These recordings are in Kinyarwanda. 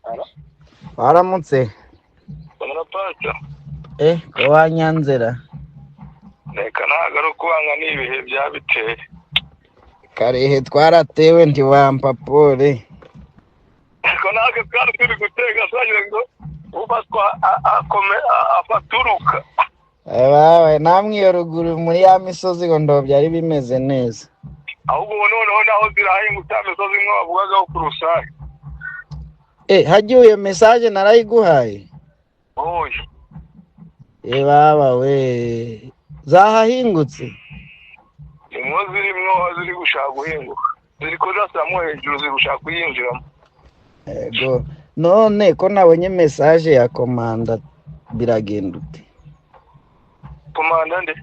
Ara, Waramutse. Pacha. Ko wanyanzira. Reka ntabwo ari ukubanga n'ibihe byabiteye. Karehe twaratewe ntiwampa pole. Ariko natwe twari turi gutega twagira ngo ufatwa afaturuka. Abawe namwe iyo ruguru muri ya misozi ngo ndo byari bimeze neza. Ahubwo noneho naho zirahinguta imisozi imwe bavugagaho ku Rusayi. Hagiye iyo message narayiguhaye. Oya. Baba we. Zahahingutse. Imwe zirimo ziri gushaka guhinguka. Ziri kudasamwe hejuru ziri gushaka kuyinjiramo. Ego. None ko nabonye message ya komanda biragenda ute? Komanda nde?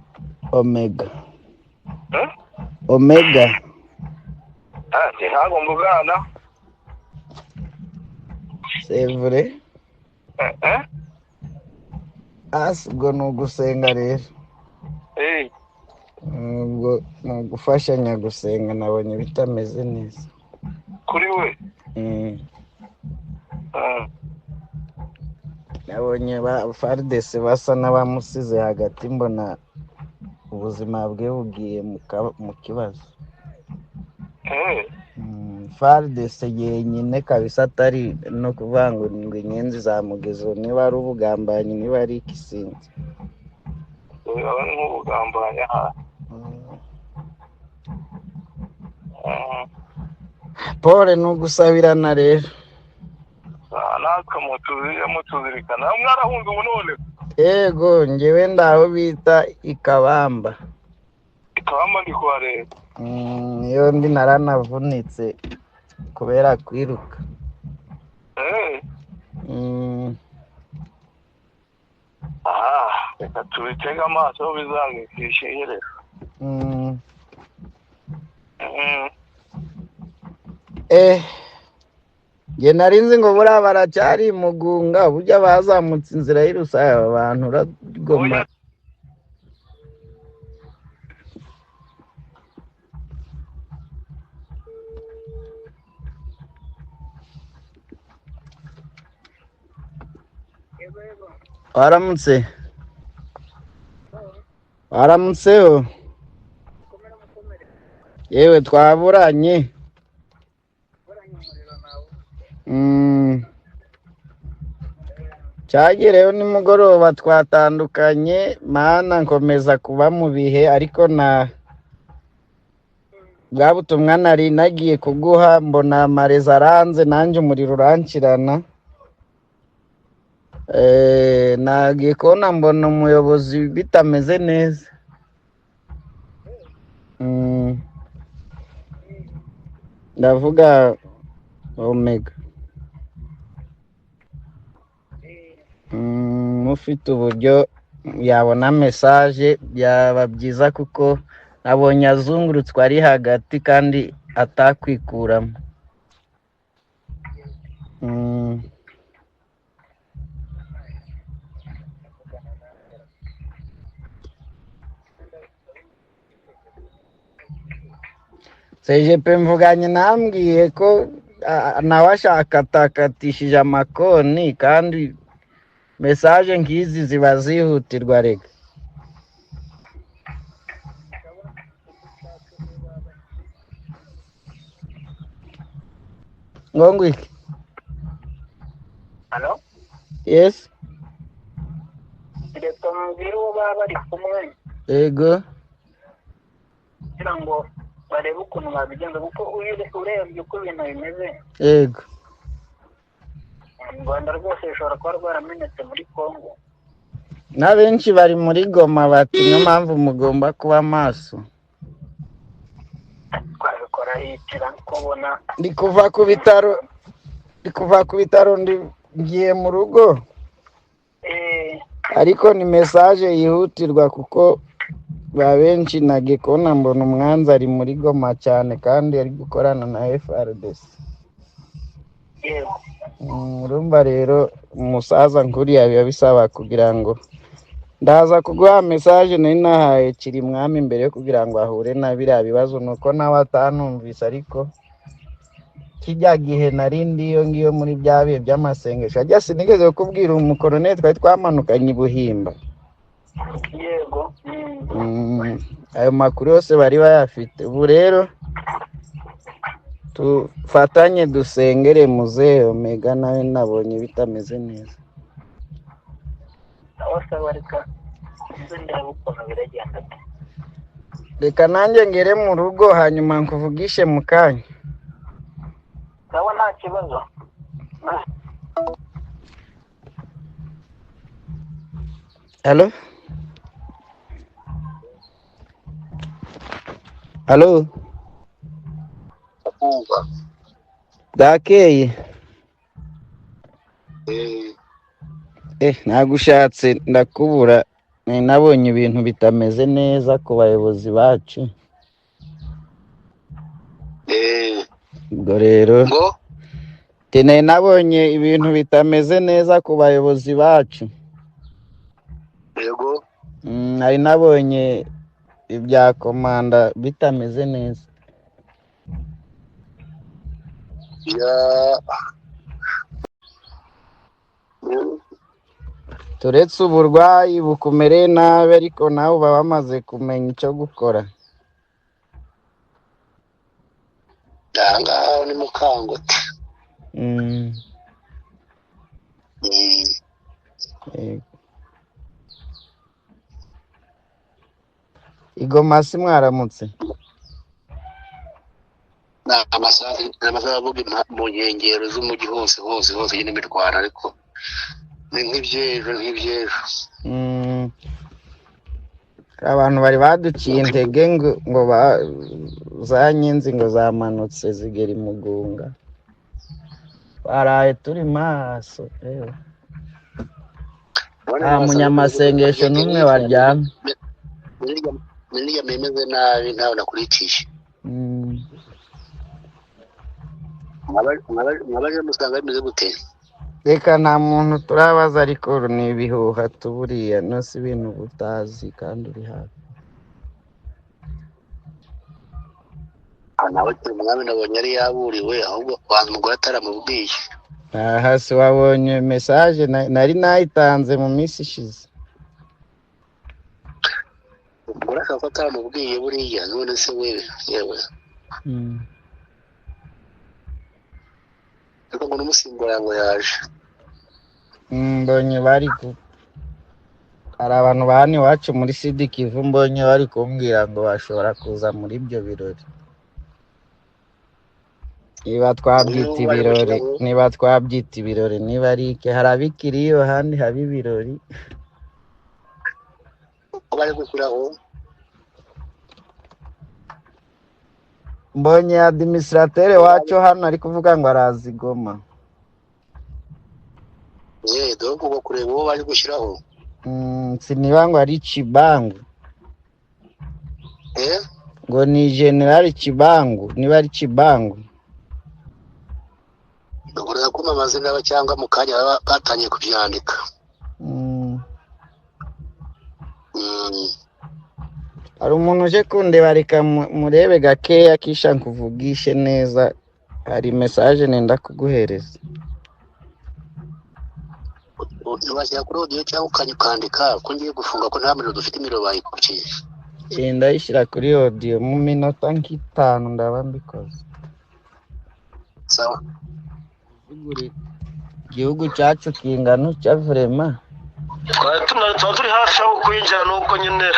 Omega. Omega. Ntabwo mbugana. C'est vrai? Ubwo ni ugusenga rero. Ubwo ni ugufashanya gusenga nabonye bitameze neza. Kuri we? Nabonye FARDC basa n'abamusize hagati mbona ubuzima bwe bugiye mu kibazo. FARDC yenyine kabisa atari no kuvuga ngo inyenzi zamugezeho niba ari ubugambanyi niba ari ikisinzi. Aba ni nk'ubugambanyi aha. Pole n'ugusabirana rero. Natwe mutuzirikana mwarahunze ubu none. Yego njyewe ndaho bita Ikabamba. Ikabamba ndi kwa rero. Iyo ndi naranavunitse kubera kwiruka. Reka tubitega amaso bizangikisha iherezo. Nge narinzi ngo buriya baracyari mugunga burya bazamutse inzira y'Irusayi aba bantu uragoma. Waramutse. Waramutseho. Yewe twaburanye. Cyagereyo nimugoroba twatandukanye mana nkomeza kuba mu bihe ariko na bwa butumwa nari nagiye kuguha mbona amareza aranze nanjye umuriro urankirana. Nagiye kubona mbona umuyobozi bitameze neza. Ndavuga Omega. Mufite uburyo yabona message byaba byiza kuko nabonye azungurutswe ari hagati kandi atakwikuramo. CGP mvuganye nambwiye ko nawe ashaka atakatishije amakoni kandi message nk'izi ziba zihutirwa rega. Ngongo iki? Hello? Yes. Reka mbwira uwo baba bari kumwe. Ego. Kugira ngo barebe ukuntu babigenza kuko urebye uko ibintu bimeze. Ego. U Rwanda rwose rushobora kuba rwaramenetse muri Congo. Na benshi bari muri Goma bati niyo mpamvu mugomba kuba maso. Twabikora hitira kubona. Ndi kuva ku bitaro ngiye mu rugo. Ariko ni message yihutirwa kuko ba benshi nagiye kubona mbona umwanzi ari muri Goma cyane kandi ari gukorana na FARDC. Urumva rero umusaza nkuriya biba bisaba kugira ngo ndaza kuguha message nari nahaye kiri mwami imbere kugira ngo ahure na biriya bibazo nuko nawe atanumvise ariko kijya gihe narindi iyo ngiyo muri bya bihe by'amasengesho ajya sinigeze kubwira umukoroneli twari twamanukanye i Buhimba. Yego. Ayo makuru yose bari bayafite. Ubu rero tufatanye dusengere muzehe Omega, nawe nabonye bitameze neza. Reka nanjye ngere mu rugo hanyuma nkuvugishe mu kanya. Sawa, nta kibazo. Halo? Halo? Dakeye? Nagushatse ndakubura. Nabonye ibintu bitameze neza ku bayobozi bacu. Ubwo rero nabonye ibintu bitameze neza ku bayobozi bacu. Yego. Nari nabonye ibya komanda bitameze neza. Turetse uburwayi bukumereye nabi ariko nawe uba wamaze kumenya icyo gukora. Ngaho ni Mukangote. Igoma si mwaramutse? Amasaha avuga mu nkengero z'umujyi hose nyine imirwano, ariko ni nk'ibyejo. Abantu bari baduciye intege ngo za Nyenzi ngo zamanutse zigera i Mugunga. Baraye turi maso. Nta munyamasengesho n'umwe waryamye. Niriya memeze nabi ntawe nakurikiye. Mwabaje musanga bimeze gute? Reka nta muntu turabaza ariko ni ibihuha tuburiya no si ibintu butazi kandi uri hafi. Nawe umwami nabonye ari yaburiwe, ahubwo wanze umugore ataramubwiye. Si wabonye message nari nayitanze mu minsi ishize. Umugore akaba ataramubwiye buriya, none se wewe yewe. Ariko ngo n'umusimbura ngo yaje. Mbonye bari hari abantu bahani iwacu muri Sud Kivu, mbonye bari kumbwira ngo bashobora kuza muri ibyo birori. Niba twabyita ibirori niba ari iki, hari abikiriyo handi haba ibirori. Bari gushyiraho. Mbonye administrateur wacu hano ari kuvuga ngo arazi i Goma. Donc uko kureba uwo bari gushyiraho. Siniba ngo ari Chibangu. Ngo ni General Chibangu, niba ari Chibangu. Ndagura kuma amazina aba cyangwa mu kanya batangiye kubyandika. Hari umuntu uje kundeba reka murebe gakeya kisha nkuvugishe neza. Hari message nenda kuguhereza. Ubashyira kuri audio cyangwa ukandika ko ngiye gufunga ko nta miro dufite imiro bayikukiye. Ndayishyira kuri audio mu minota nk'itanu ndaba mbikoze. Sawa. Igihugu cyacu kingana cya vrema. Tuba turi hafi aho kwinjira nuko nyine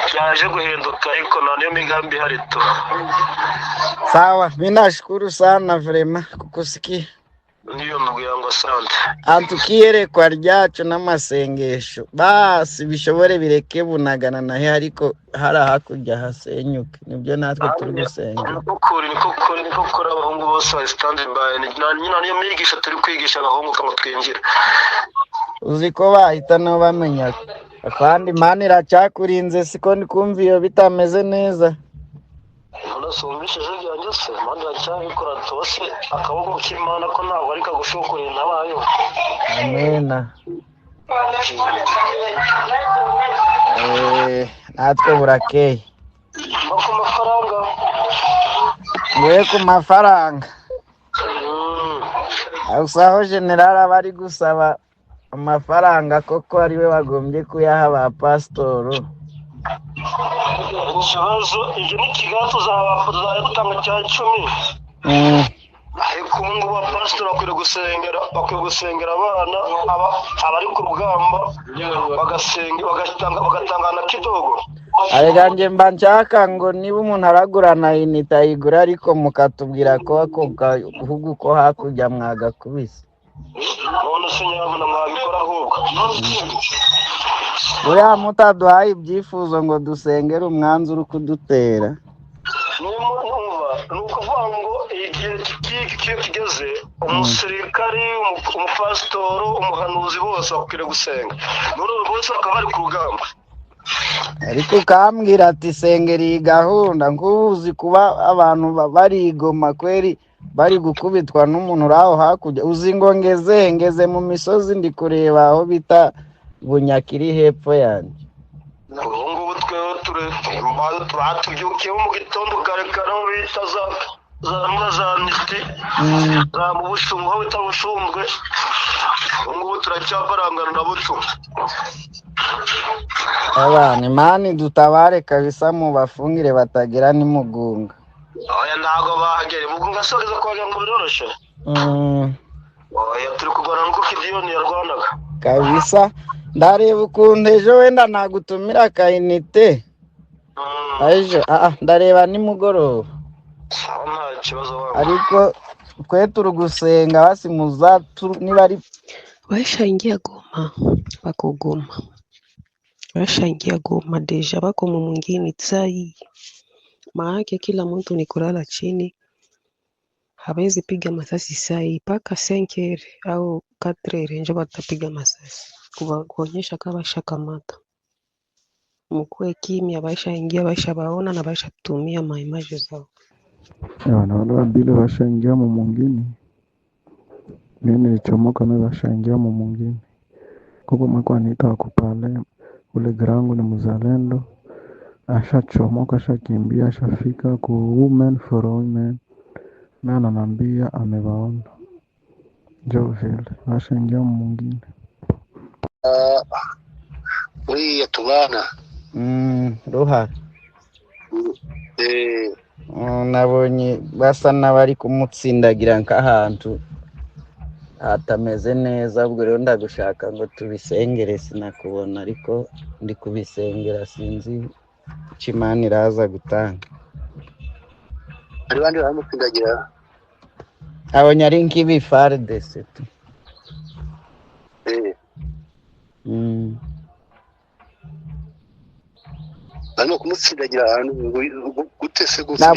byaje guhinduka, ariko niyo migambi hari tu. Sawa, mimi nashukuru sana vrema kukusikia. Ndiyo ndugu yangu, asante. Antukiyerekwa ryacu n'amasengesho basi bishobore bireke Bunagana nahe ariko hari hakurya hasenyuke, nibyo natwe turi gusenga. Niko kuri abahungu bose bari standing by. Niyo migisha turi kwigisha abahungu ngo twinjire. Uzi ko bahita no bamenya kandi Imana iracyakurinze, siko ndikumva iyo bitameze neza. Unasumbishije byanjye se, Imana iracyabikora tose, akaboko k'Imana ko ntabwo ari kagushokorera nabayo. Amena. Natwe burakeye. Ku mafaranga. Ku mafaranga. aho generali aba ari gusaba amafaranga koko ari we wagombye kuyaha ba pasitoro. ikibazo ibyo ni kigali tuzajya dutanga cya 10. ariko ubu ngubu abapasitori bakwiye gusengera abana abari ku rugamba bagatanga na kidogo. arega njye mba nshaka ngo niba umuntu aragurana inite ayigura ariko mukatubwira ko ako gahugu ko hakurya mwagakubise. none se nyabuna mwabikora ahubwo buriya mutaduhaye ibyifuzo ngo dusengere umwanzuro kudutera. ni ukuvuga ngo igihe kigeze umusirikari umupasitoro umuhanuzi bose bakwiriye gusenga none bose bakaba bari ku rugamba. ariko ukambwira ati sengera iyi gahunda nk'ubuzi kuba abantu barigoma kweri bari gukubitwa n'umuntu uri aho hakurya. uzi ngo ngeze mu misozi ndi kureba aho bita Bunyakiri hepfo yanjye. ubu ngubu twewe tubyukiyemo mu gitondo kare aho bita za niti za mu bushumbu aho bita bushumbwe. ubu ngubu turacyavarangana na bucu. abana imana dutabare kabisa mu bafungire batagira n'imugunga. oya ntabwo bahagera mugunga asogeza kugira ngo biroroshye. oya turi kurwana nk'uko Gideyoni yarwanaga kabisa. ndareba ukuntu ejo wenda nagutumira akayinite ejo ndareba nimugoroba nta kibazo ariko twe turi gusenga basi muza niba ari Washaingia Goma wako Goma, washaingia Goma deja wako mwingine sai, maake kila mtu ni kulala chini, hawezi piga masasi sai paka 5 au 4 njo watapiga masasi kuonyesha kama washakamata. Mkuwe kimya, washaingia, washabaona na washatumia maimaji zao. na wale wabili washaingia mu mwingine. Mimi nilichomoka na washaingia mu mwingine. Kuko mwako anaita wakupale ule grangu ni mzalendo. Ashachomoka, ashakimbia, ashafika ku Women for Women. Na ananiambia amewaona. Njoo vile washaingia mu mwingine. uriya tubana ruhara nabonye basa n'abari kumutsindagira nk'ahantu hatameze neza. ubwo rero ndagushaka ngo tubisengere, sinakubona ariko ndi kubisengera, sinzi icyo Imana iraza gutanga. hari bandi baramutsindagira abonye ari nk'ibifardese tu. barimo kumutsindagira ahantu gute se gusa.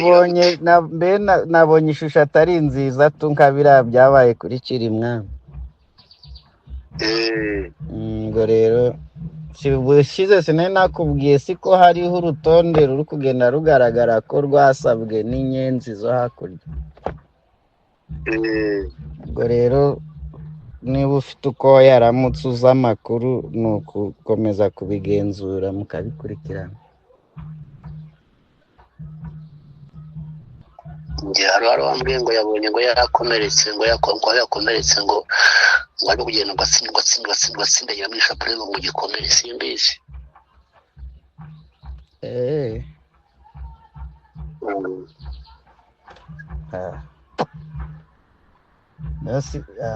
nabonye ishusho atari nziza tu nka biriya byabaye kuri Kirimwami. ubwo rero bushize sinari nakubwiye siko hariho urutonde ruri kugenda rugaragara ko rwasabwe n'inyenzi zo hakurya. ubwo rero niba ufite uko yaramutse uza amakuru ni ukukomeza kubigenzura mukabikurikirana. hari wambwiye ngo yabonye ngo yakomeretse ngo yakomeretse ngo ari kugenda ngo atsindagira muri shapure ngo gikomere simbizi.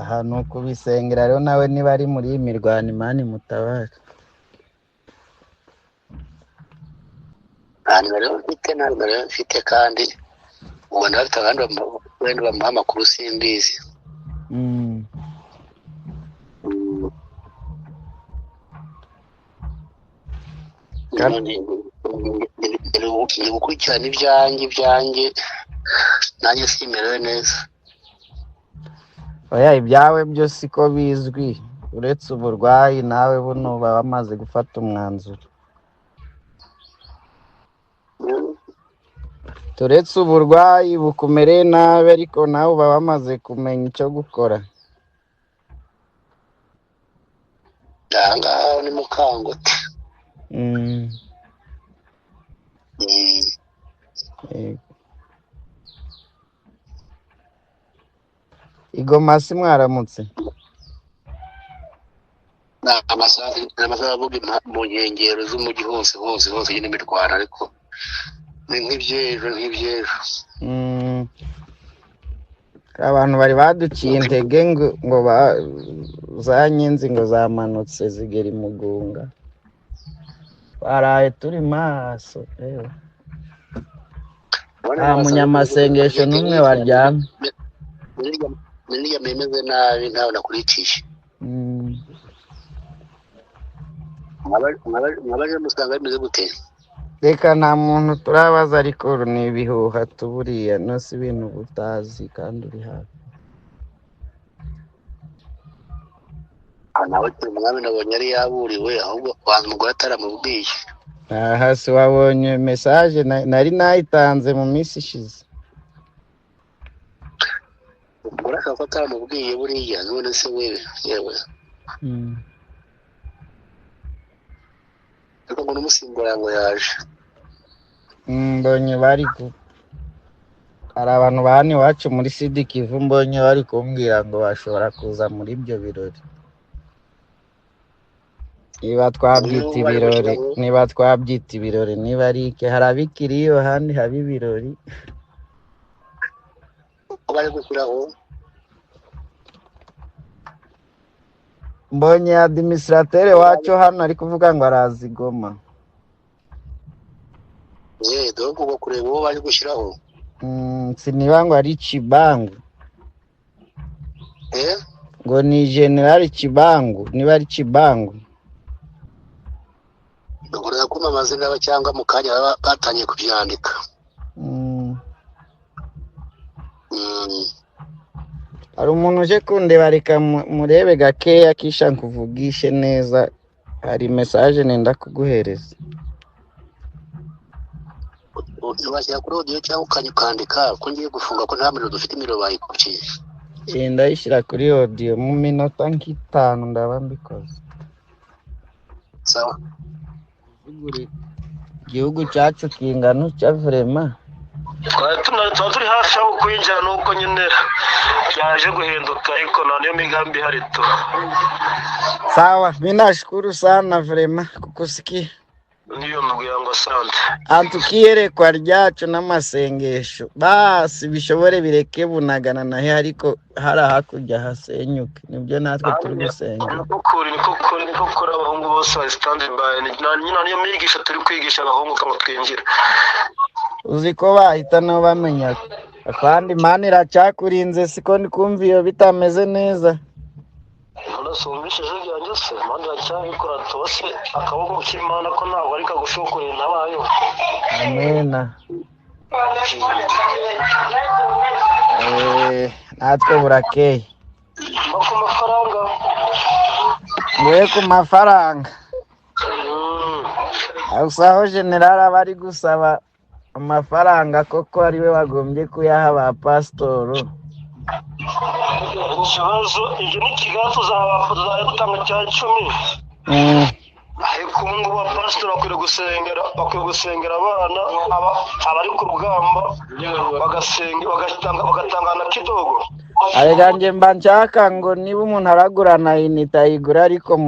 ahantu kubisengera rero nawe niba ari muri iyi mirwano Imana imutabare. nta nimero mfite kandi ubona bafite abandi wenda bamuha amakuru simbizi. ni gukurikirana ibyanjye nanjye simerewe neza. oya ibyawe byo siko bizwi, uretse uburwayi nawe buno baba bamaze gufata umwanzuro. turetse uburwayi bukumereye nabi ariko nawe uba bamaze kumenya icyo gukora. ngaho ni Mukangote. Igoma si mwaramutse? amasaha avuga mu nkengero z'umujyi hose nyine imirwano ariko ni nk'ibyejo abantu bari baduciye intege ngo za Nyenzi ngo zamanutse zigera imugunga, baraye turi maso nta munyamasengesho n'umwe waryamye. niriya memeze nabi ntawe nakuricisha. mwabaje musanga bimeze gute? Reka nta muntu turabaza, ariko ni ibihuha tuburiya no si ibintu butazi kandi uri hafi. nawe umwami nabonye yari yaburiwe, ahubwo wantu umugore ataramubwiye. Aha si wabonye message nari nayitanze mu minsi ishize? umugore akaba ataramubwiye buriya, none se wewe yewe ariko ngo n'umusimbura ngo yaje. Mbonye bari hari abantu ba hano iwacu muri Sud Kivu, mbonye bari kumbwira ngo bashobora kuza muri ibyo birori. Niba twabyita ibirori niba ari iki, hari abikiriyo handi haba ibirori. bari gushyiraho mbonye administrateur wacu hano ari kuvuga ngo arazi Goma. donc uko kureba uwo bari gushyiraho siniba ngo ari Chibangu ngo ni General Chibangu, niba ari Chibangu ngorera kuma amazina aba cyangwa mu kanya batangiye kubyandika. hari umuntu uje kundeba, reka murebe gakeya kisha nkuvugishe neza, hari message nenda kuguhereza. Ubashyira kuri audio cyangwa ukandika ko ngiye gufunga ko nta muriro dufite, imiro bayikukiye. Ndayishyira kuri audio mu minota nk'itanu ndaba mbikoze. Sawa. Igihugu cyacu kingana cya vraiment turi hafi aho kwinjira, nuko nyine yaje guhinduka, ariko niyo migambi hari tu. Sawa, mimi nashukuru sana vraiment kukusikia. Niyo mbwira ngo asante. Atukiyerekwa ryacu n'amasengesho basi bishobore bireke Bunagana nahe, ariko hari hakurya hasenyuke, nibyo natwe turi gusenga. niko kuri abahungu bose ba standing by, niyo migisha turi kwigisha abahungu ngo twinjire. Uzi ko bahita no bamenya kandi Imana iracyakurinze, siko ndikumva iyo bitameze neza. Nasumbishije byanjye se, Imana iracyabikora tose, akaboko k'Imana ko ntabwo ari kagushokoreye nabayo. Amena. Natwe burakeye. Ku mafaranga. Mwe ku mafaranga. Usaho General abari gusaba amafaranga koko ari we wagombye kuyaha ba pasitoro. Ikibazo ibyo ni kigato uzajya gutanga cya 10. Ariko ubu ngubu abapasitori bakwiye gusengera abana abari ku rugamba, bagatanga na kidogo. Arega nje mba nshaka ngo niba umuntu aragurana inite ayigura, ariko